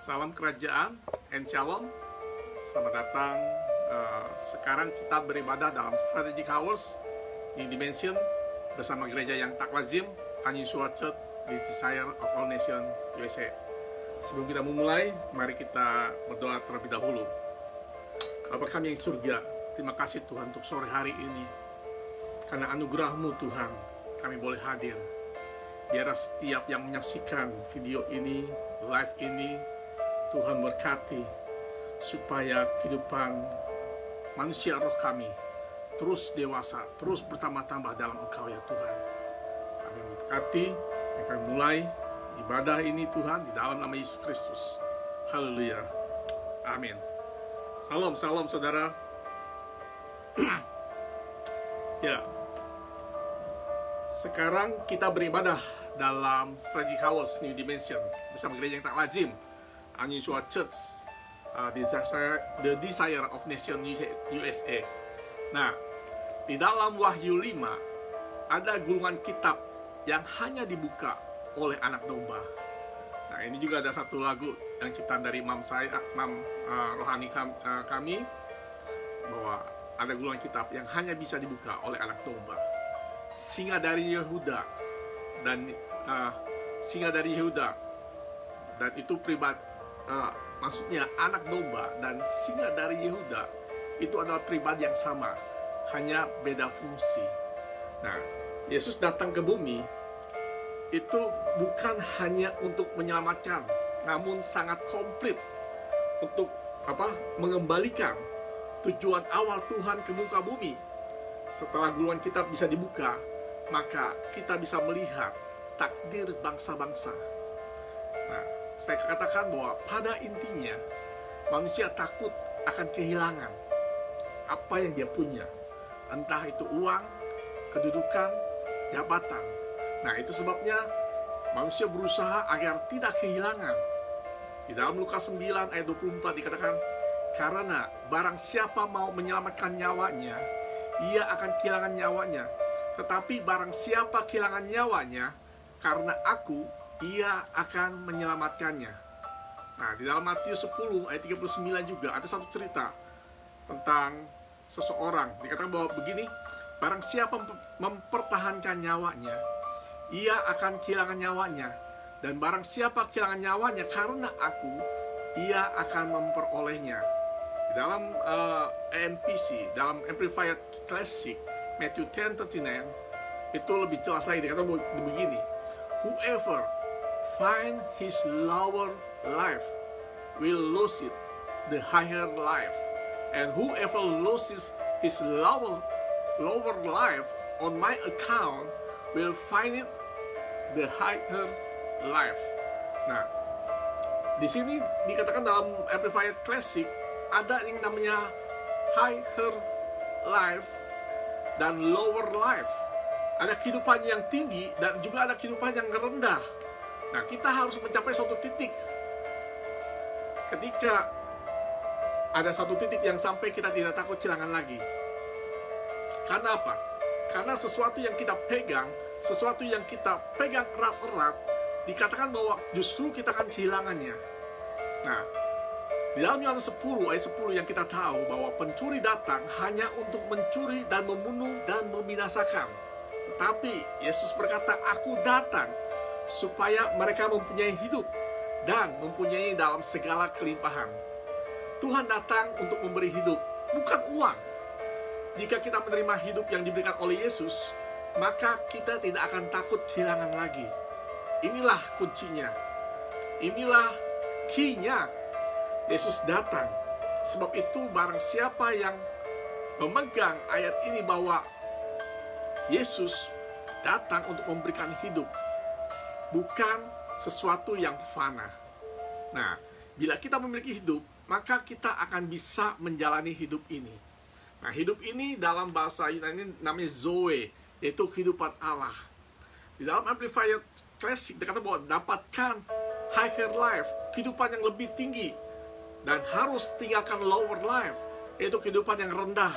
Salam kerajaan and shalom. Selamat datang. Sekarang kita beribadah dalam Strategic Hours di Dimension bersama gereja yang tak lazim, Unusual Church di Desire of All Nations USA. Sebelum kita memulai, mari kita berdoa terlebih dahulu. Bapa kami yang surga, terima kasih Tuhan untuk sore hari ini. Karena anugerah-Mu Tuhan, kami boleh hadir. Biar setiap yang menyaksikan video ini, live ini, Tuhan berkati supaya kehidupan manusia roh kami terus dewasa, terus bertambah-tambah dalam Engkau ya Tuhan. Kami berkati dan kami mulai ibadah ini Tuhan di dalam nama Yesus Kristus. Haleluya. Amin. Salam, salam saudara. Ya. Sekarang kita beribadah dalam Strategic House New Dimension bersama gereja yang tak lazim, Unusual Church, The Desire of Nation USA. Nah, di dalam Wahyu 5 ada gulungan kitab yang hanya dibuka oleh anak domba. Nah, ini juga ada satu lagu yang ciptaan dari imam rohani kami, bahwa ada gulungan kitab yang hanya bisa dibuka oleh anak domba. Singa dari Yehuda dan itu pribadi. Maksudnya anak domba dan singa dari Yehuda itu adalah pribadi yang sama, hanya beda fungsi. Nah, Yesus datang ke bumi itu bukan hanya untuk menyelamatkan, namun sangat komplit untuk mengembalikan tujuan awal Tuhan ke muka bumi. Setelah gulungan kitab bisa dibuka, maka kita bisa melihat takdir bangsa-bangsa. Nah, saya katakan bahwa pada intinya manusia takut akan kehilangan apa yang dia punya, entah itu uang, kedudukan, jabatan. Nah, itu sebabnya manusia berusaha agar tidak kehilangan. Di dalam Lukas 9 ayat 24 dikatakan, karena barang siapa mau menyelamatkan nyawanya, ia akan kehilangan nyawanya. Tetapi barang siapa kehilangan nyawanya karena aku, ia akan menyelamatkannya. Nah, di dalam Matius 10 ayat 39 juga ada satu cerita tentang seseorang. Dikatakan bahwa begini, barang siapa mempertahankan nyawanya, ia akan kehilangan nyawanya. Dan barang siapa kehilangan nyawanya karena aku, ia akan memperolehnya. Di dalam AMPC, dalam Amplified Classic, Matthew 10:39, itu lebih jelas lagi. Dikatakan begini, whoever find his lower life will lose it, the higher life. And whoever loses his lower life on my account will find it, the higher life. Nah, di sini dikatakan dalam Amplified Classic ada yang namanya higher life dan lower life. Ada kehidupan yang tinggi dan juga ada kehidupan yang rendah. Nah, kita harus mencapai suatu titik. Ketika ada satu titik yang sampai kita tidak takut kehilangan lagi. Karena apa? Karena sesuatu yang kita pegang erat-erat, dikatakan bahwa justru kita akan kehilangannya. Nah, di dalam Yohanes 10 ayat 10 yang kita tahu bahwa pencuri datang hanya untuk mencuri dan membunuh dan membinasakan. Tetapi Yesus berkata, aku datang supaya mereka mempunyai hidup dan mempunyai dalam segala kelimpahan. Tuhan datang untuk memberi hidup, bukan uang. Jika kita menerima hidup yang diberikan oleh Yesus, maka kita tidak akan takut kehilangan lagi. Inilah kuncinya. Inilah key-nya. Yesus datang. Sebab itu barang siapa yang memegang ayat ini bahwa Yesus datang untuk memberikan hidup, bukan sesuatu yang fana. Nah, bila kita memiliki hidup, maka kita akan bisa menjalani hidup ini. Nah, hidup ini dalam bahasa Yunani namanya Zoe, yaitu kehidupan Allah. Di dalam Amplified Classic dikatakan bahwa dapatkan higher life, kehidupan yang lebih tinggi, dan harus tinggalkan lower life, yaitu kehidupan yang rendah.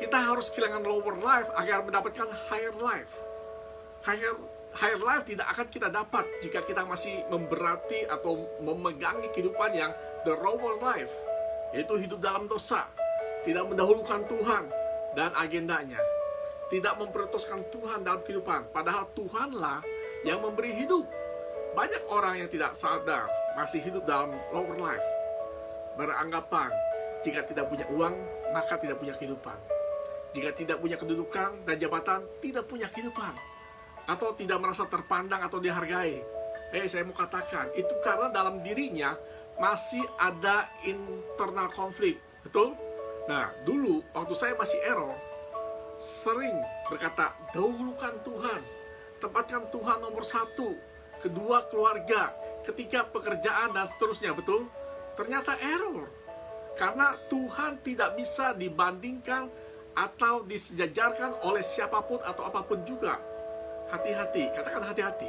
Kita harus kehilangan lower life agar mendapatkan higher life. Higher life tidak akan kita dapat jika kita masih memberati atau memegangi kehidupan yang the lower life, yaitu hidup dalam dosa, tidak mendahulukan Tuhan dan agendanya, tidak memprioritaskan Tuhan dalam kehidupan, padahal Tuhanlah yang memberi hidup. Banyak orang yang tidak sadar masih hidup dalam lower life, beranggapan jika tidak punya uang maka tidak punya kehidupan, jika tidak punya kedudukan dan jabatan tidak punya kehidupan, atau tidak merasa terpandang atau dihargai. Saya mau katakan itu karena dalam dirinya masih ada internal konflik, betul? Nah, dulu waktu saya masih error, sering berkata, dahulukan Tuhan, tempatkan Tuhan nomor satu, kedua keluarga, ketiga pekerjaan, dan seterusnya, betul? Ternyata error, karena Tuhan tidak bisa dibandingkan atau disejajarkan oleh siapapun atau apapun juga. Hati-hati, katakan hati-hati.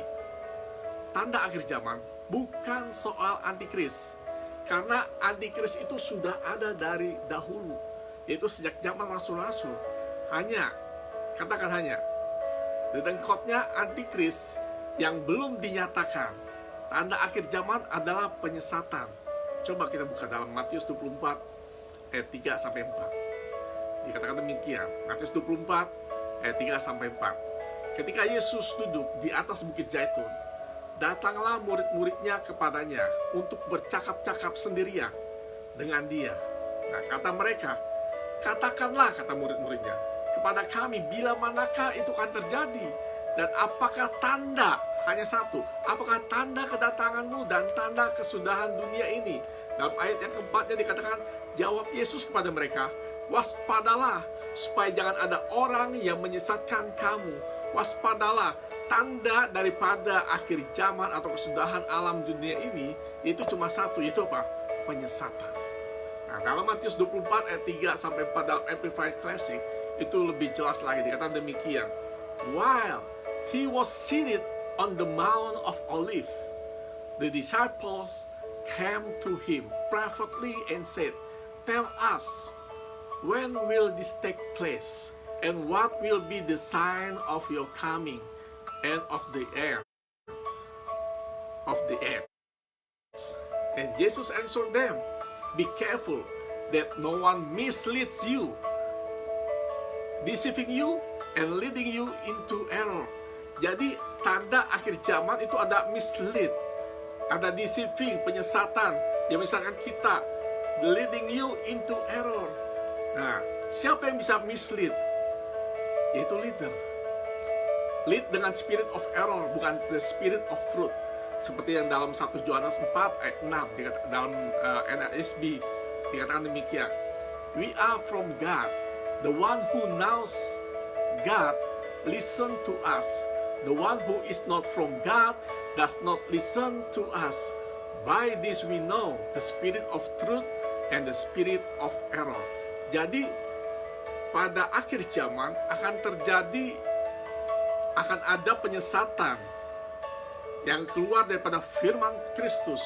Tanda akhir zaman bukan soal antikris, karena antikris itu sudah ada dari dahulu, yaitu sejak zaman rasul-rasul. Hanya, katakan hanya, dedengkotnya antikris yang belum dinyatakan. Tanda akhir zaman adalah penyesatan. Coba kita buka dalam Matius 24 ayat 3 sampai 4. Dikatakan demikian, Matius 24 ayat 3 sampai 4. Ketika Yesus duduk di atas bukit Zaitun, datanglah murid-muridnya kepadanya untuk bercakap-cakap sendirian dengan dia. Nah, kata mereka, katakanlah, kata murid-muridnya, kepada kami bila manakah itu akan terjadi, dan apakah tanda, hanya satu, apakah tanda kedatanganmu dan tanda kesudahan dunia ini. Dalam ayat yang keempatnya dikatakan, jawab Yesus kepada mereka, waspadalah supaya jangan ada orang yang menyesatkan kamu. Waspadalah, tanda daripada akhir zaman atau kesudahan alam dunia ini itu cuma satu, yaitu apa? Penyesatan. Nah, dalam Matius 24 ayat 3 sampai 4 dalam Amplified Classic itu lebih jelas lagi, dikatakan demikian. While he was seated on the Mount of Olives, the disciples came to him privately and said, tell us, when will this take place? And what will be the sign of your coming and of the end? And Jesus answered them, be careful that no one misleads you, deceiving you and leading you into error. Jadi tanda akhir zaman itu ada mislead, ada deceiving, penyesatan yang misalkan kita, leading you into error. Nah, siapa yang bisa mislead? Yaitu leader. Lead dengan spirit of error, bukan the spirit of truth. Seperti yang dalam 1 Yohanes 4 ayat 6 dalam NASB dikatakan demikian. We are from God. The one who knows God listen to us. The one who is not from God does not listen to us. By this we know the spirit of truth and the spirit of error. Jadi pada akhir zaman akan ada penyesatan yang keluar daripada firman Kristus.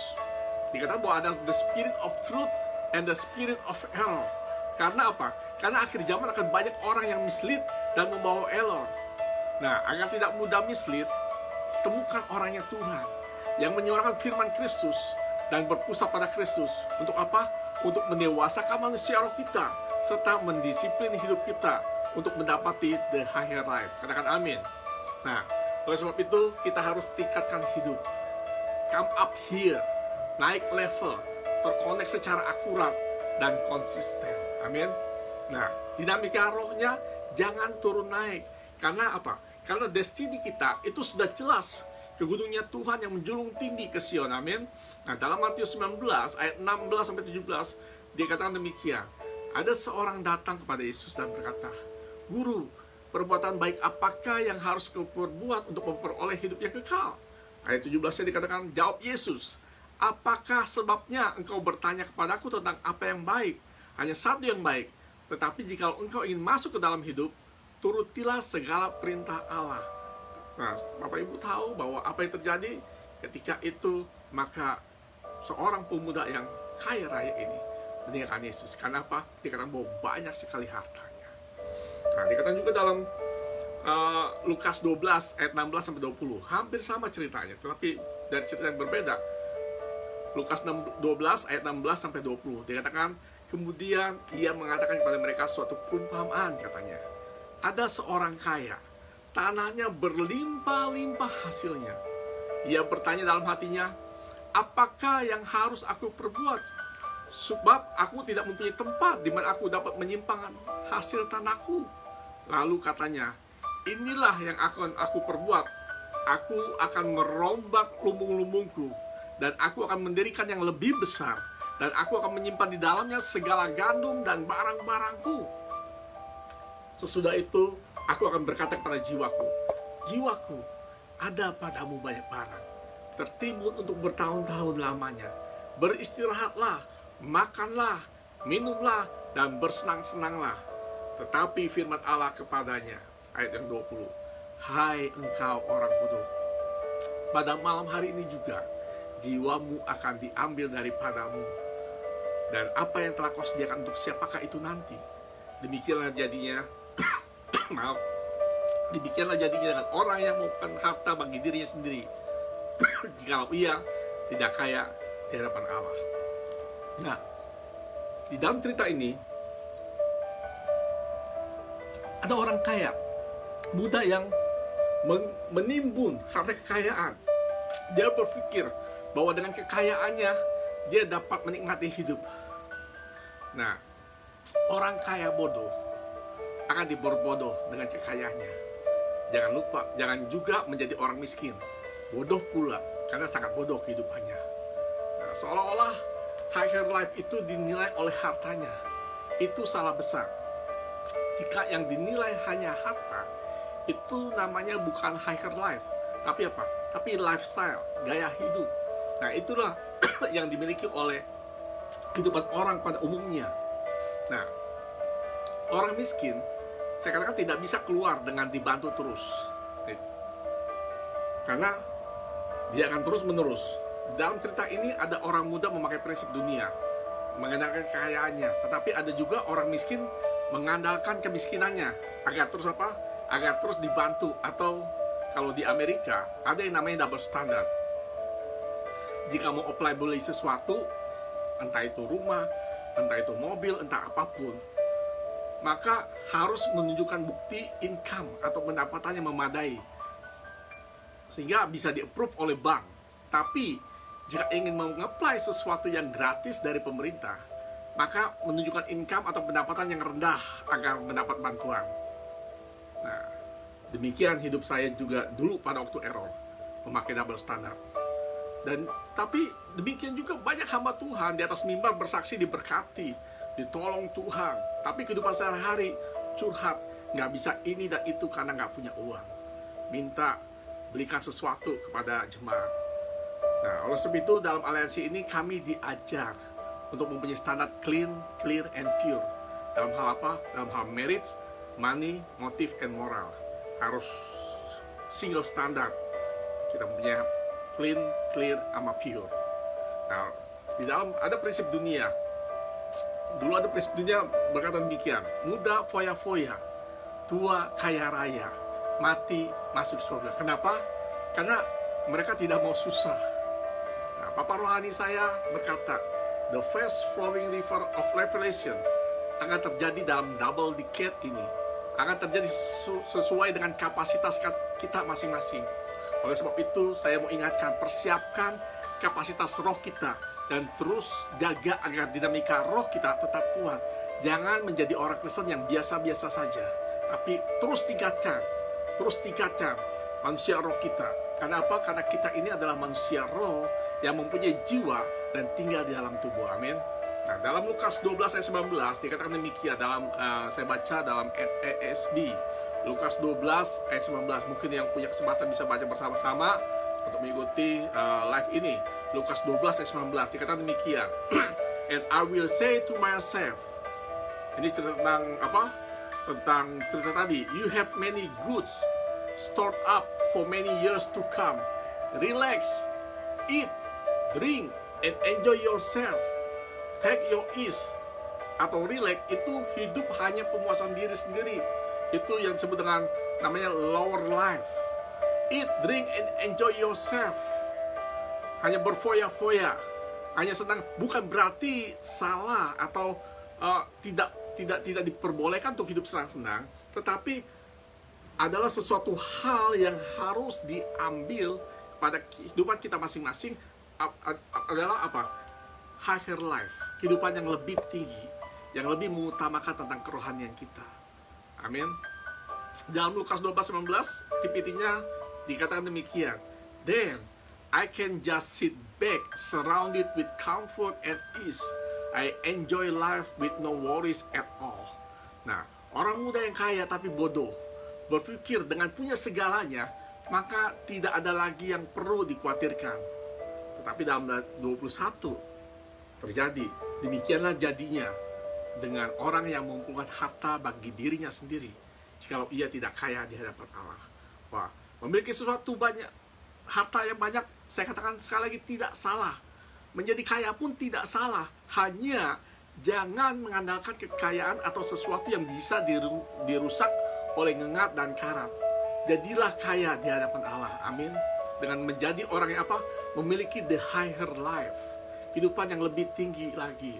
Dikatakan bahwa ada the spirit of truth and the spirit of error. Karena apa? Karena akhir zaman akan banyak orang yang mislead dan membawa error. Nah, agar tidak mudah mislead, temukan orangnya Tuhan yang menyuarakan firman Kristus dan berpusat pada Kristus. Untuk apa? Untuk mendewasakan manusia roh kita, serta mendisiplin hidup kita untuk mendapati the higher life. Katakan amin. Nah, oleh sebab itu kita harus tingkatkan hidup. Come up here, naik level, terkonek secara akurat dan konsisten. Amin. Nah, dinamika rohnya jangan turun naik. Karena apa? Karena destiny kita itu sudah jelas ke gunungnya Tuhan yang menjulung tinggi ke Sion. Amin. Nah, dalam Matius 19 ayat 16 sampai 17 dikatakan demikian. Ada seorang datang kepada Yesus dan berkata, Guru, perbuatan baik apakah yang harus kau perbuat untuk memperoleh hidup yang kekal? Ayat 17-nya dikatakan, jawab Yesus, apakah sebabnya engkau bertanya kepadaku tentang apa yang baik? Hanya satu yang baik. Tetapi jika engkau ingin masuk ke dalam hidup, turutilah segala perintah Allah. Nah, Bapak Ibu tahu bahwa apa yang terjadi ketika itu, maka seorang pemuda yang kaya raya ini meninggalkan Yesus. Karena apa? Dikatakan bahwa banyak sekali hartanya. Nah, dikatakan juga dalam Lukas 12 ayat 16 sampai 20. Hampir sama ceritanya, tetapi dari cerita yang berbeda. Lukas 12 ayat 16 sampai 20. Dikatakan, kemudian ia mengatakan kepada mereka suatu perumpamaan, katanya. Ada seorang kaya, tanahnya berlimpah-limpah hasilnya. Ia bertanya dalam hatinya, apakah yang harus aku perbuat? Sebab aku tidak mempunyai tempat di mana aku dapat menyimpan hasil tanahku. Lalu katanya, inilah yang akan aku perbuat. Aku akan merombak lumbung-lumbungku, dan aku akan mendirikan yang lebih besar, dan aku akan menyimpan di dalamnya segala gandum dan barang-barangku. Sesudah itu, aku akan berkata kepada jiwaku, jiwaku, ada padamu banyak barang, tertimbun untuk bertahun-tahun lamanya. Beristirahatlah, makanlah, minumlah, dan bersenang-senanglah. Tetapi firman Allah kepadanya, ayat yang 20, hai engkau orang bodoh, pada malam hari ini juga jiwamu akan diambil daripadamu, dan apa yang telah kau sediakan untuk siapakah itu nanti? Demikianlah jadinya maaf, demikianlah jadinya dengan orang yang mengumpulkan harta bagi dirinya sendiri jikalau ia tidak kaya di hadapan Allah. Nah, di dalam cerita ini ada orang kaya muda yang menimbun harta kekayaan. Dia berpikir bahwa dengan kekayaannya dia dapat menikmati hidup. Nah, orang kaya bodoh akan diperbodoh dengan kekayaannya. Jangan lupa, jangan juga menjadi orang miskin bodoh pula, karena sangat bodoh kehidupannya. Nah, seolah-olah higher life itu dinilai oleh hartanya. Itu salah besar. Jika yang dinilai hanya harta, itu namanya bukan higher life, tapi apa? Tapi lifestyle, gaya hidup. Nah, itulah yang dimiliki oleh kehidupan orang pada umumnya. Nah, orang miskin, saya katakan tidak bisa keluar dengan dibantu terus, karena dia akan terus menerus. Dalam cerita ini ada orang muda memakai prinsip dunia, mengandalkan kekayaannya, tetapi ada juga orang miskin mengandalkan kemiskinannya agar terus apa? Agar terus dibantu. Atau kalau di Amerika ada yang namanya double standard. Jika mau apply beli sesuatu, entah itu rumah, entah itu mobil, entah apapun, maka harus menunjukkan bukti income atau pendapatannya memadai sehingga bisa di-approve oleh bank. Tapi jika ingin mengapply sesuatu yang gratis dari pemerintah, maka menunjukkan income atau pendapatan yang rendah agar mendapat bantuan. Nah, demikian hidup saya juga dulu pada waktu error, memakai double standard. Dan tapi demikian juga banyak hamba Tuhan di atas mimbar bersaksi diberkati, ditolong Tuhan. Tapi kehidupan sehari-hari curhat, nggak bisa ini dan itu karena nggak punya uang. Minta belikan sesuatu kepada jemaat. Nah, oleh sebab itu dalam aliansi ini kami diajar untuk mempunyai standar clean, clear, and pure. Dalam hal apa? Dalam hal marriage, money, motive, and moral. Harus single standard. Kita punya clean, clear, sama pure. Nah, di dalam ada prinsip dunia. Dulu ada prinsip dunia berkata demikian, muda foya-foya, tua kaya raya, mati masuk surga. Kenapa? Karena mereka tidak mau susah. Nah, Papa rohani saya berkata, the fast flowing river of revelation akan terjadi dalam double decade ini. Akan terjadi sesuai dengan kapasitas kita masing-masing. Oleh sebab itu, saya mau ingatkan, persiapkan kapasitas roh kita dan terus jaga agar dinamika roh kita tetap kuat. Jangan menjadi orang Kristen yang biasa-biasa saja, tapi terus tingkatkan manusia roh kita. Karena apa? Karena kita ini adalah manusia roh yang mempunyai jiwa dan tinggal di dalam tubuh. Amin. Nah, dalam Lukas 12 ayat 19 dikatakan demikian. Saya baca dalam ESB. Lukas 12 ayat 19. Mungkin yang punya kesempatan bisa baca bersama-sama untuk mengikuti live ini. Lukas 12 ayat 19 dikatakan demikian. And I will say to myself. Ini cerita tentang apa? Tentang cerita tadi. You have many goods stored up for many years to come. Relax, eat, drink, and enjoy yourself. Take your ease atau relax itu hidup hanya pemuasan diri sendiri. Itu yang disebut dengan namanya lower life. Eat, drink, and enjoy yourself. Hanya berfoya-foya, hanya senang. Bukan berarti salah atau tidak diperbolehkan untuk hidup senang-senang, tetapi adalah sesuatu hal yang harus diambil pada kehidupan kita masing-masing. Adalah apa? Higher life, kehidupan yang lebih tinggi, yang lebih mengutamakan tentang kerohanian kita. Amin. Dalam Lukas 12:19, TPT-nya dikatakan demikian. Then I can just sit back, surrounded with comfort and ease. I enjoy life with no worries at all. Nah, orang muda yang kaya tapi bodoh, berpikir dengan punya segalanya, maka tidak ada lagi yang perlu dikhawatirkan. Tetapi dalam 21 terjadi, demikianlah jadinya dengan orang yang mengumpulkan harta bagi dirinya sendiri, jikalau ia tidak kaya di hadapan Allah. Wah, memiliki sesuatu banyak, harta yang banyak, saya katakan sekali lagi tidak salah. Menjadi kaya pun tidak salah. Hanya jangan mengandalkan kekayaan atau sesuatu yang bisa dirusak oleh ngengat dan karat. Jadilah kaya di hadapan Allah. Amin. Dengan menjadi orang yang apa? Memiliki the higher life, kehidupan yang lebih tinggi lagi.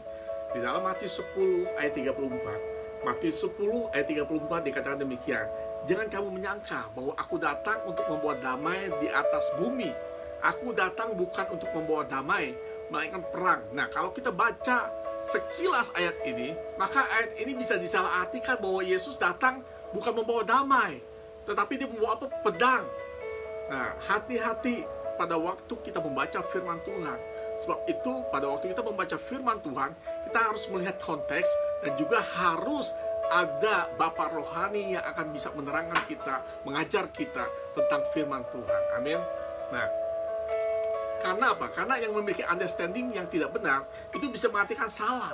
Di dalam Matius 10 ayat 34, Matius 10 ayat 34 dikatakan demikian. Jangan kamu menyangka bahwa aku datang untuk membawa damai di atas bumi. Aku datang bukan untuk membawa damai, melainkan perang. Nah, kalau kita baca sekilas ayat ini, maka ayat ini bisa disalahartikan bahwa Yesus datang bukan membawa damai, tetapi dia membawa apa? Pedang. Nah, hati-hati pada waktu kita membaca firman Tuhan. Sebab itu, pada waktu kita membaca firman Tuhan, kita harus melihat konteks dan juga harus ada Bapa rohani yang akan bisa menerangkan kita, mengajar kita tentang firman Tuhan. Amin. Nah, karena apa? Karena yang memiliki understanding yang tidak benar, itu bisa mengartikan salah.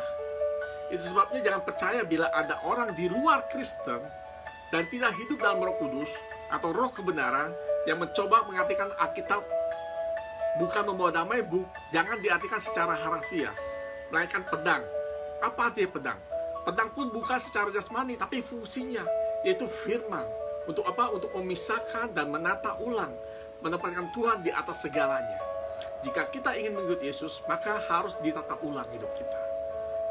Itu sebabnya jangan percaya bila ada orang di luar Kristen dan tidak hidup dalam Roh Kudus atau roh kebenaran yang mencoba mengartikan Alkitab bukan membawa damai, jangan diartikan secara harafiah, melainkan pedang. Apa artinya pedang? Pedang pun bukan secara jasmani, tapi fungsinya, yaitu firman. Untuk apa? Untuk memisahkan dan menata ulang, menempatkan Tuhan di atas segalanya. Jika kita ingin mengikut Yesus, maka harus ditata ulang hidup kita.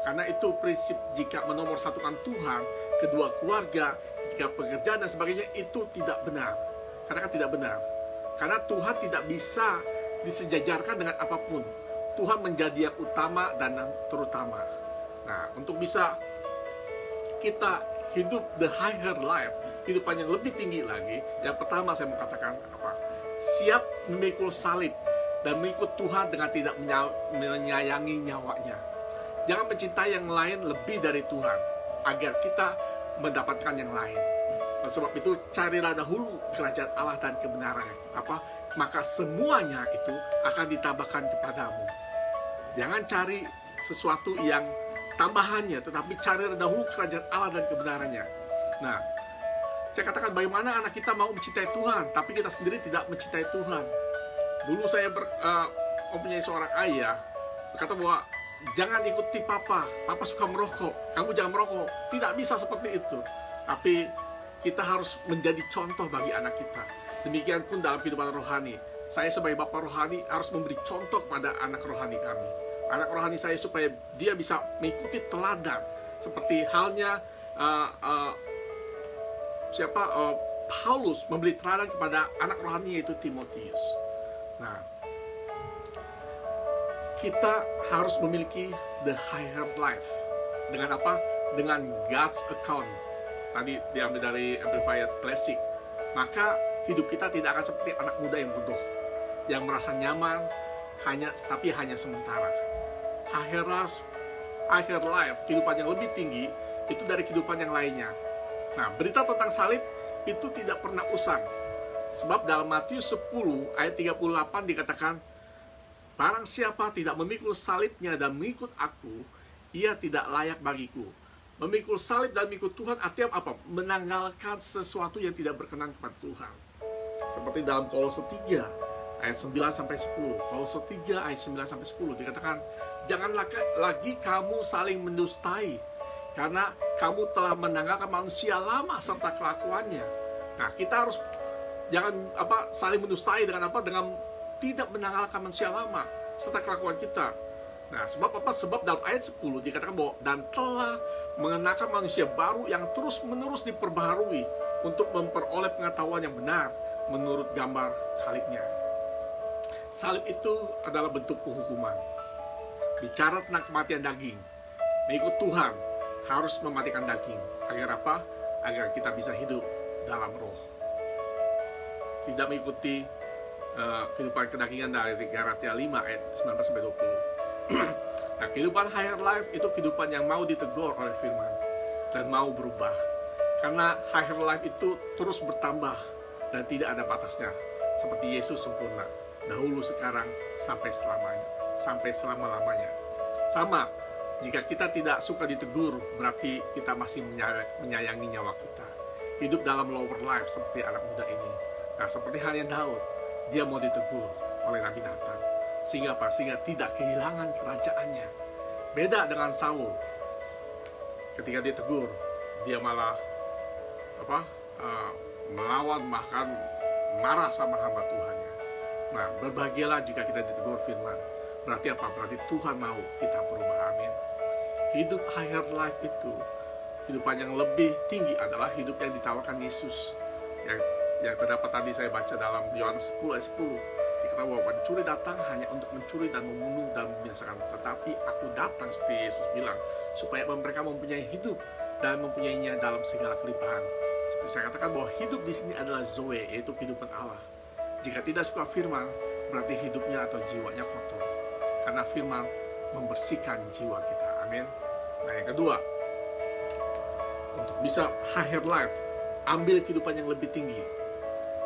Karena itu prinsip, jika menomorsatukan Tuhan, kedua keluarga, ketika pekerjaan dan sebagainya, itu tidak benar. Katakan tidak benar. Karena Tuhan tidak bisa disejajarkan dengan apapun. Tuhan menjadi yang utama dan yang terutama. Nah, untuk bisa kita hidup the higher life, kehidupan yang lebih tinggi lagi, yang pertama saya mau katakan apa? Siap memikul salib dan mengikut Tuhan dengan tidak menyayangi nyawanya. Jangan mencintai yang lain lebih dari Tuhan, agar kita mendapatkan yang lain. Sebab itu, carilah dahulu kerajaan Allah dan kebenarannya. Apa? Maka semuanya itu akan ditambahkan kepadamu. Jangan cari sesuatu yang tambahannya, tetapi cari dahulu kerajaan Allah dan kebenarannya. Nah, saya katakan bagaimana anak kita mau mencintai Tuhan, tapi kita sendiri tidak mencintai Tuhan. Dulu saya mempunyai seorang ayah berkata bahwa jangan ikuti papa suka merokok, kamu jangan merokok. Tidak bisa seperti itu. Tapi kita harus menjadi contoh bagi anak kita. Demikian pun dalam kehidupan rohani. Saya sebagai bapak rohani harus memberi contoh kepada anak rohani kami. Anak rohani saya supaya dia bisa mengikuti teladan. Seperti halnya Paulus memberi teladan kepada anak rohani yaitu Timotius. Nah, kita harus memiliki the higher life. Dengan apa? Dengan God's account. Tadi diambil dari Amplified Classic. Maka hidup kita tidak akan seperti anak muda yang bodoh, yang merasa nyaman tapi hanya sementara. Higher life, kehidupan yang lebih tinggi, itu dari kehidupan yang lainnya. Nah, berita tentang salib itu tidak pernah usang. Sebab dalam Matius 10 ayat 38 dikatakan, barang siapa tidak memikul salibnya dan mengikut aku, ia tidak layak bagiku. Memikul salib dan mengikut Tuhan artinya apa? Menanggalkan sesuatu yang tidak berkenan kepada Tuhan. Seperti dalam Kolose 3 ayat 9-10. Kolose 3 ayat 9-10 dikatakan, janganlah lagi kamu saling mendustai, karena kamu telah menanggalkan manusia lama serta kelakuannya. Nah, kita harus jangan saling mendustai dengan tidak menanggalkan manusia lama serta kelakuan kita. Nah, sebab dalam ayat 10 dikatakan bahwa dan telah mengenakan manusia baru yang terus-menerus diperbaharui untuk memperoleh pengetahuan yang benar menurut gambar Khalifnya. Salib itu adalah bentuk penghukuman. Bicara tentang kematian daging, mengikut Tuhan harus mematikan daging. Agar apa? Agar kita bisa hidup dalam roh. Tidak mengikuti kehidupan kedagingan dari Galatia 5 ayat 19-20. Nah, kehidupan higher life itu kehidupan yang mau ditegur oleh firman dan mau berubah. Karena higher life itu terus bertambah dan tidak ada batasnya. Seperti Yesus sempurna, dahulu, sekarang, sampai selamanya, sampai selama-lamanya. Sama, jika kita tidak suka ditegur, berarti kita masih menyayangi nyawa kita. Hidup dalam lower life seperti anak muda ini. Nah, seperti halnya Daud, dia mau ditegur oleh Nabi Nathan. Sehingga apa? Sehingga tidak kehilangan kerajaannya. Beda dengan Saul. Ketika ditegur, dia malah melawan, bahkan marah sama hamba Tuhannya. Nah, berbahagialah jika kita ditegur firman. Berarti apa? Berarti Tuhan mau kita berubah. Amin. Hidup higher life itu, kehidupan yang lebih tinggi adalah hidup yang ditawarkan Yesus. Yang terdapat tadi saya baca dalam Yohanes 10 ayat 10. Dikatakan bahwa pencuri datang hanya untuk mencuri dan membunuh dan membinasakan. Tetapi aku datang, seperti Yesus bilang, supaya mereka mempunyai hidup dan mempunyainya dalam segala kelimpahan. Seperti saya katakan bahwa hidup di sini adalah Zoe, yaitu kehidupan Allah. Jika tidak suka firman, berarti hidupnya atau jiwanya kotor. Karena firman membersihkan jiwa kita. Amin. Nah, yang kedua, untuk bisa higher life, ambil kehidupan yang lebih tinggi.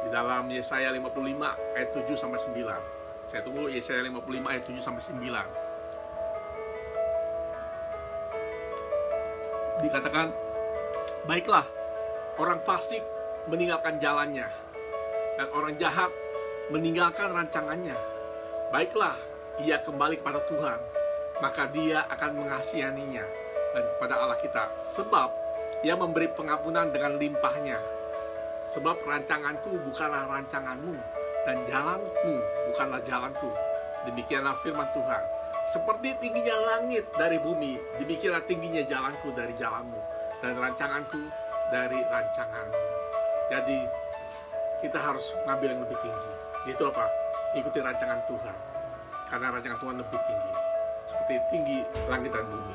Di dalam Yesaya 55 ayat 7-9. Saya tunggu Yesaya 55 ayat 7-9. Dikatakan, baiklah, orang fasik meninggalkan jalannya, dan orang jahat meninggalkan rancangannya. Baiklah, ia kembali kepada Tuhan, maka dia akan mengasihaninya, dan kepada Allah kita, sebab ia memberi pengampunan dengan limpahnya. Sebab rancanganku bukanlah rancanganmu, dan jalanmu bukanlah jalanku. Demikianlah firman Tuhan. Seperti tingginya langit dari bumi, demikianlah tingginya jalanku dari jalanmu, dan rancanganku dari rancanganmu. Jadi kita harus ngambil yang lebih tinggi. Itu apa? Ikuti rancangan Tuhan. Karena rancangan Tuhan lebih tinggi. Seperti tinggi langit dan bumi.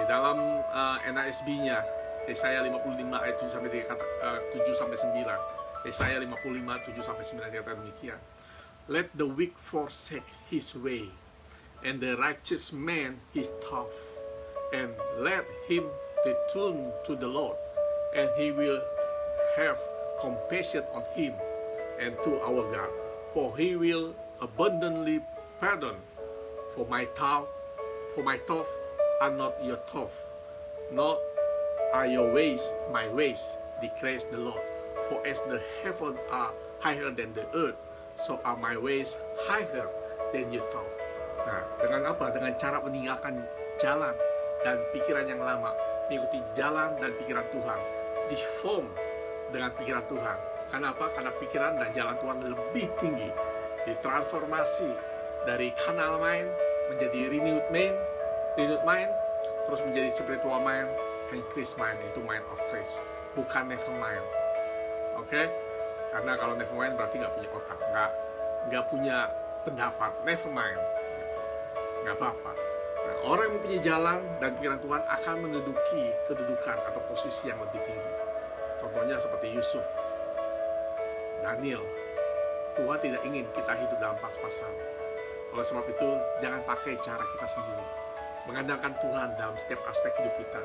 Di dalam NASB-nya, Yesaya 55 ayat 7-9. Yesaya 55 7-9 dikatakan demikian. Let the weak forsake his way, and the righteous man his thought, and let him return to the Lord, and he will have compassion on him and to our God, for he will abundantly pardon. For my thought are not your thought, not are your ways my ways, declares the Lord. For as the heavens are higher than the earth, so are my ways higher than your thought. Nah, dengan apa? Dengan cara meninggalkan jalan dan pikiran yang lama, mengikuti jalan dan pikiran Tuhan, diform dengan pikiran Tuhan. Karena apa? Karena pikiran dan jalan Tuhan lebih tinggi, ditransformasi dari carnal mind menjadi renewed mind, terus menjadi spiritual mind and Christ mind, itu mind of Christ, bukan never mind. Oke? Karena kalau never mind berarti nggak punya otak, nggak punya pendapat, never mind. Nggak apa-apa. Nah, orang yang mempunyai jalan dan pikiran Tuhan akan menduduki kedudukan atau posisi yang lebih tinggi. Contohnya seperti Yusuf, Daniel. Tuhan tidak ingin kita hidup dalam pas-pasan. Oleh sebab itu, jangan pakai cara kita sendiri. Mengandalkan Tuhan dalam setiap aspek hidup kita.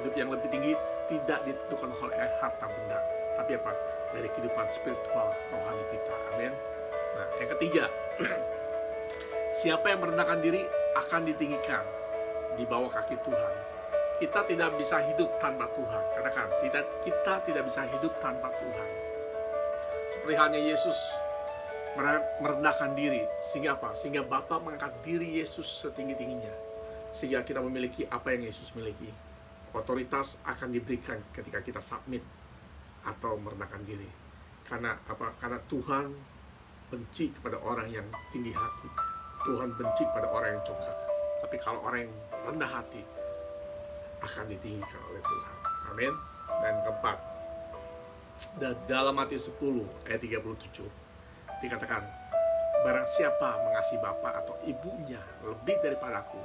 Hidup yang lebih tinggi tidak ditentukan oleh harta benda, tapi apa? Dari kehidupan spiritual rohani kita. Amin. Nah, yang ketiga, siapa yang merendahkan diri akan ditinggikan di bawah kaki Tuhan. Kita tidak bisa hidup tanpa Tuhan. Katakan, kita tidak bisa hidup tanpa Tuhan. Seperti halnya Yesus merendahkan diri, sehingga apa? Sehingga Bapa mengangkat diri Yesus setinggi-tingginya, sehingga kita memiliki apa yang Yesus miliki. Otoritas akan diberikan ketika kita submit atau merendahkan diri. Karena apa? Karena Tuhan benci kepada orang yang tinggi hati. Tuhan benci kepada orang yang congkak. Tapi kalau orang yang rendah hati akan ditinggikan oleh Tuhan. Amin. Dan keempat, dalam Matius 10 ayat 37 dikatakan, barang siapa mengasihi bapa atau ibunya lebih daripadaku,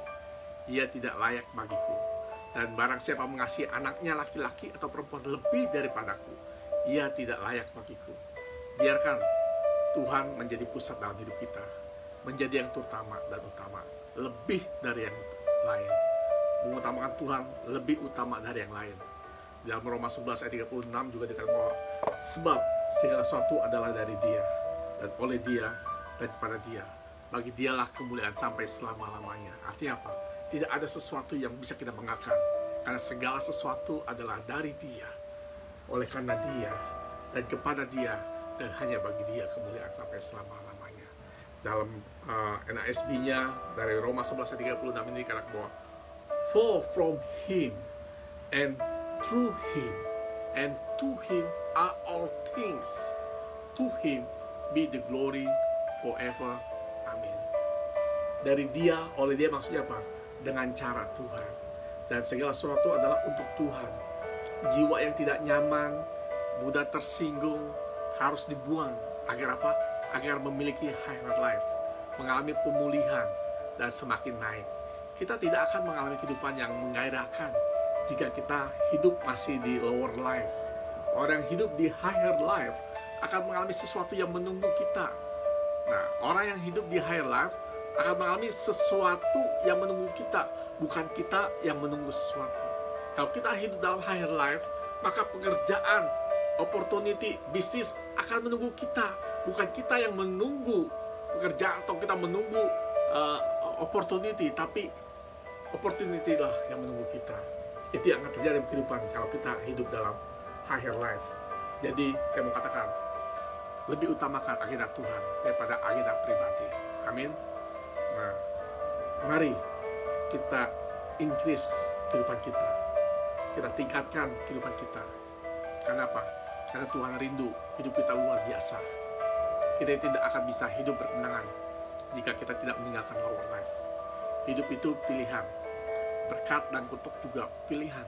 ia tidak layak bagiku. Dan barang siapa mengasihi anaknya laki-laki atau perempuan lebih daripadaku, ia tidak layak bagiku. Biarkan Tuhan menjadi pusat dalam hidup kita, menjadi yang terutama dan utama, lebih dari yang lain. Mengutamakan Tuhan lebih utama dari yang lain. Dalam Roma 11 ayat 36 juga dikatakan bahwa sebab segala sesuatu adalah dari Dia dan oleh Dia dan kepada Dia. Bagi Dialah kemuliaan sampai selama-lamanya. Artinya apa? Tidak ada sesuatu yang bisa kita banggakan, karena segala sesuatu adalah dari Dia, oleh karena Dia dan kepada Dia, dan hanya bagi Dia kemuliaan sampai selama-lamanya. Dalam NASB-nya dari Roma 11 ayat 36 ini dikatakan bahwa for from Him and through Him and to Him are all things, to Him be the glory forever. Amin. Dari Dia, oleh Dia maksudnya apa? Dengan cara Tuhan. Dan segala sesuatu adalah untuk Tuhan. Jiwa yang tidak nyaman, mudah tersinggung, harus dibuang. Agar apa? Agar memiliki higher life, mengalami pemulihan dan semakin naik. Kita tidak akan mengalami kehidupan yang menggairahkan jika kita hidup masih di lower life. Orang yang hidup di higher life akan mengalami sesuatu yang menunggu kita. Nah, orang yang hidup di higher life akan mengalami sesuatu yang menunggu kita, bukan kita yang menunggu sesuatu. Kalau kita hidup dalam higher life, maka pekerjaan, opportunity, bisnis akan menunggu kita, bukan kita yang menunggu pekerjaan atau kita menunggu opportunity, tapi opportunity lah yang menunggu kita. Itu yang akan terjadi dalam kehidupan kalau kita hidup dalam higher life. Jadi saya mau katakan, lebih utamakan agenda Tuhan daripada agenda pribadi. Amin. Nah, mari kita increase kehidupan kita, kita tingkatkan kehidupan kita. Karena apa? Karena Tuhan rindu hidup kita luar biasa. Kita tidak akan bisa hidup berkemenangan jika kita tidak meninggalkan lower life. Hidup itu pilihan, berkat dan kutuk juga pilihan.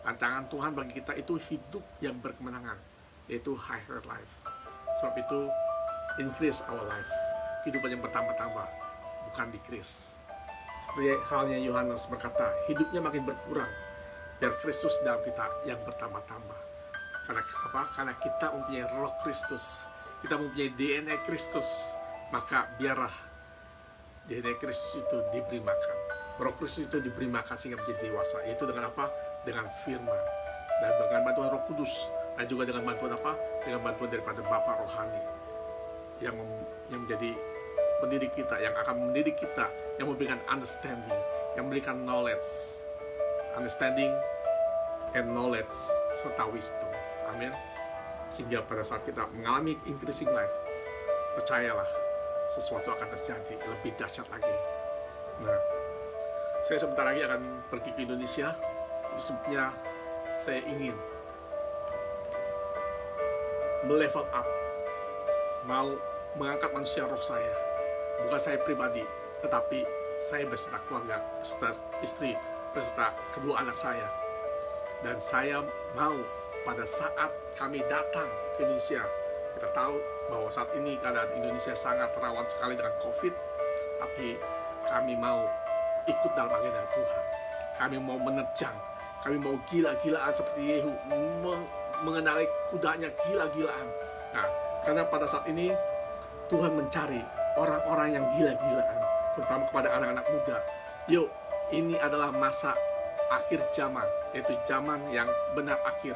Rancangan Tuhan bagi kita itu hidup yang berkemenangan, yaitu higher life. Sebab itu increase our life, kehidupan yang bertambah-tambah, bukan decrease. Seperti halnya Yohanes berkata, hidupnya makin berkurang, biar Kristus dalam kita yang bertambah-tambah. Karena apa? Karena kita mempunyai roh Kristus, kita mempunyai DNA Kristus, maka biarlah DNA Kristus itu diberi makan, roh Kristus itu diberi makan sehingga menjadi dewasa. Yaitu dengan apa? Dengan firman, dan dengan bantuan Roh Kudus, dan juga dengan bantuan apa? Dengan bantuan daripada Bapa rohani yang menjadi pendidik kita, yang akan mendidik kita, yang memberikan understanding, yang memberikan knowledge, understanding and knowledge serta wisdom. Amin. Sehingga pada saat kita mengalami increasing life, percayalah sesuatu akan terjadi lebih dahsyat lagi. Nah, saya sebentar lagi akan pergi ke Indonesia. Sebabnya saya ingin melevel up, mau mengangkat manusia roh saya. Bukan saya pribadi, tetapi saya beserta keluarga, beserta istri, beserta kedua anak saya. Dan saya mau pada saat kami datang ke Indonesia, kita tahu bahwa saat ini keadaan Indonesia sangat rawan sekali dengan COVID, tapi kami mau ikut dalam agenda Tuhan. Kami mau menerjang, kami mau gila-gilaan seperti Yehu, mengendarai kudanya gila-gilaan. Nah, karena pada saat ini Tuhan mencari orang-orang yang gila-gilaan, terutama kepada anak-anak muda. Yuk, ini adalah masa akhir zaman, yaitu zaman yang benar akhir.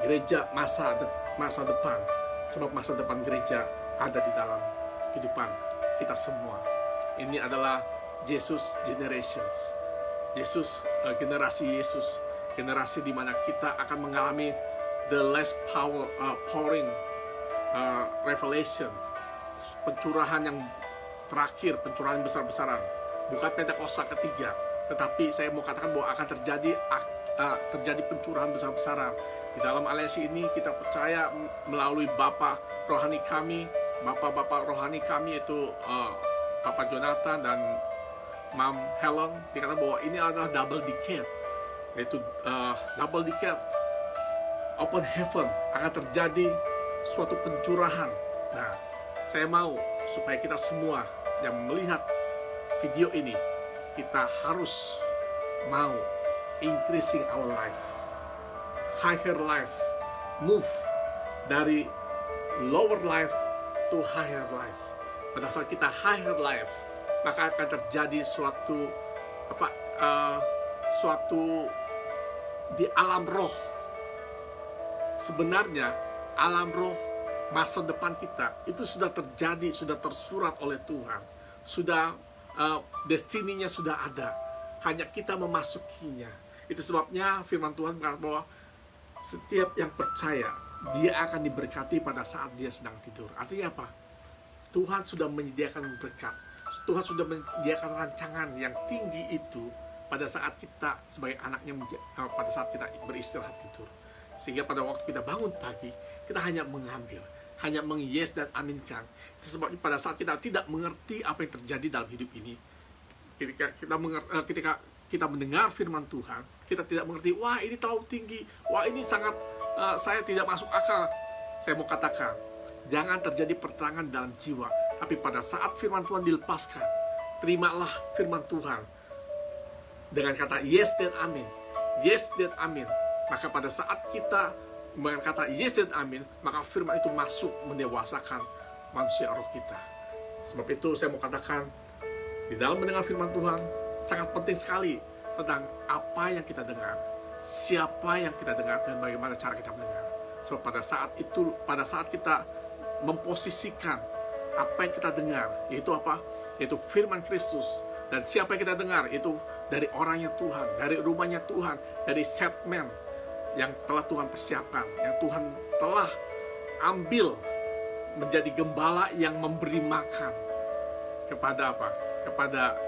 Gereja masa depan, sebab masa depan gereja ada di dalam kehidupan kita semua. Ini adalah Jesus generations, generasi Yesus, generasi di mana kita akan mengalami the last pouring revelation, pencurahan yang terakhir, pencurahan besar-besaran, bukan Pentakosta ketiga, tetapi saya mau katakan bahwa akan terjadi pencurahan besar-besaran Di dalam aliansi ini kita percaya melalui Bapa rohani kami, Bapak-bapak rohani kami itu Papa Jonathan dan Mam Helen, dikatakan bahwa ini adalah double decade, yaitu double decade open heaven, akan terjadi suatu pencurahan. Nah, saya mau supaya kita semua yang melihat video ini, kita harus mau increasing our life, higher life, move dari lower life to higher life. Pada saat kita higher life, maka akan terjadi suatu di alam roh. Sebenarnya alam roh masa depan kita itu sudah terjadi, sudah tersurat oleh Tuhan, sudah destininya sudah ada, hanya kita memasukinya. Itu sebabnya firman Tuhan berkata bahwa setiap yang percaya dia akan diberkati pada saat dia sedang tidur. Artinya apa? Tuhan sudah menyediakan berkat, Tuhan sudah menyediakan rancangan yang tinggi itu pada saat kita sebagai anaknya, pada saat kita beristirahat tidur. Sehingga pada waktu kita bangun pagi, kita hanya mengambil, hanya mengyes dan aminkan. Itu sebabnya pada saat kita tidak mengerti apa yang terjadi dalam hidup ini, ketika kita mendengar firman Tuhan, kita tidak mengerti, wah ini terlalu tinggi, wah ini sangat, saya tidak masuk akal. Saya mau katakan, jangan terjadi pertentangan dalam jiwa. Tapi pada saat firman Tuhan dilepaskan, terimalah firman Tuhan dengan kata yes dan amin, yes dan amin. Maka pada saat kita berkata yes dan amin, maka firman itu masuk mendewasakan manusia roh kita. Sebab itu saya mau katakan, di dalam mendengar firman Tuhan sangat penting sekali tentang apa yang kita dengar, siapa yang kita dengar, dan bagaimana cara kita mendengar. Sebab pada saat kita memposisikan apa yang kita dengar, yaitu apa? Yaitu firman Kristus. Dan siapa yang kita dengar, itu dari orangnya Tuhan, dari rumahnya Tuhan, dari setman yang telah Tuhan persiapkan, yang Tuhan telah ambil menjadi gembala yang memberi makan kepada apa? Kepada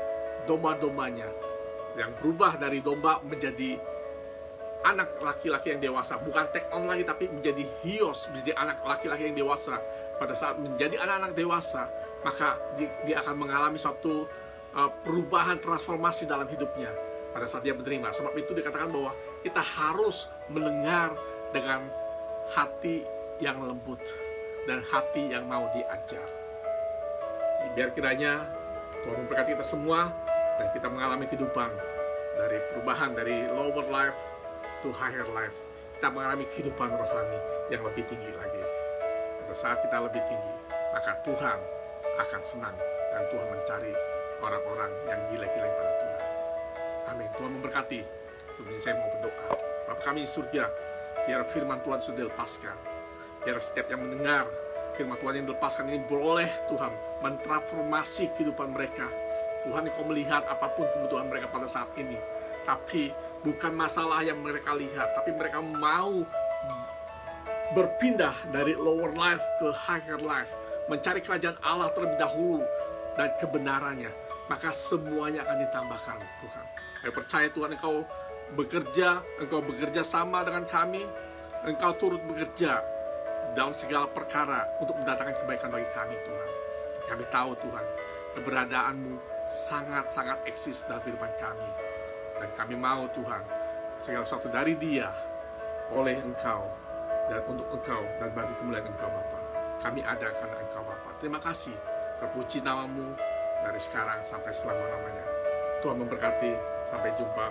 domba-dombanya, yang berubah dari domba menjadi anak laki-laki yang dewasa, bukan take on lagi, tapi menjadi hios, menjadi anak laki-laki yang dewasa. Pada saat menjadi anak-anak dewasa, maka dia akan mengalami suatu perubahan, transformasi dalam hidupnya pada saat dia menerima. Sebab itu dikatakan bahwa kita harus mendengar dengan hati yang lembut dan hati yang mau diajar. Biar kiranya Tuhan memberkati kita semua dan kita mengalami kehidupan dari perubahan dari lower life to higher life. Kita mengalami kehidupan rohani yang lebih tinggi lagi. Pada saat kita lebih tinggi, maka Tuhan akan senang dan Tuhan mencari orang-orang yang gila-gila pada Tuhan. Amin. Tuhan memberkati. Sebelum saya mau berdoa, Bapa kami di surga, biar firman Tuhan sudah dilepaskan, biar setiap yang mendengar firman Tuhan yang dilepaskan ini boleh Tuhan mentransformasi kehidupan mereka. Tuhan, Engkau melihat apapun kebutuhan mereka pada saat ini, tapi bukan masalah yang mereka lihat, tapi mereka mau berpindah dari lower life ke higher life, mencari kerajaan Allah terlebih dahulu dan kebenarannya, maka semuanya akan ditambahkan. Tuhan, saya percaya Tuhan, Engkau bekerja sama dengan kami, Engkau turut bekerja dalam segala perkara untuk mendatangkan kebaikan bagi kami. Tuhan, kami tahu Tuhan, keberadaanmu sangat-sangat eksis dalam kehidupan kami, dan kami mau Tuhan, segala sesuatu dari Dia, oleh Engkau, dan untuk Engkau, dan bagi kemuliaan Engkau Bapa. Kami ada karena Engkau Bapa. Terima kasih, terpuji namamu dari sekarang sampai selama-lamanya. Tuhan memberkati, sampai jumpa.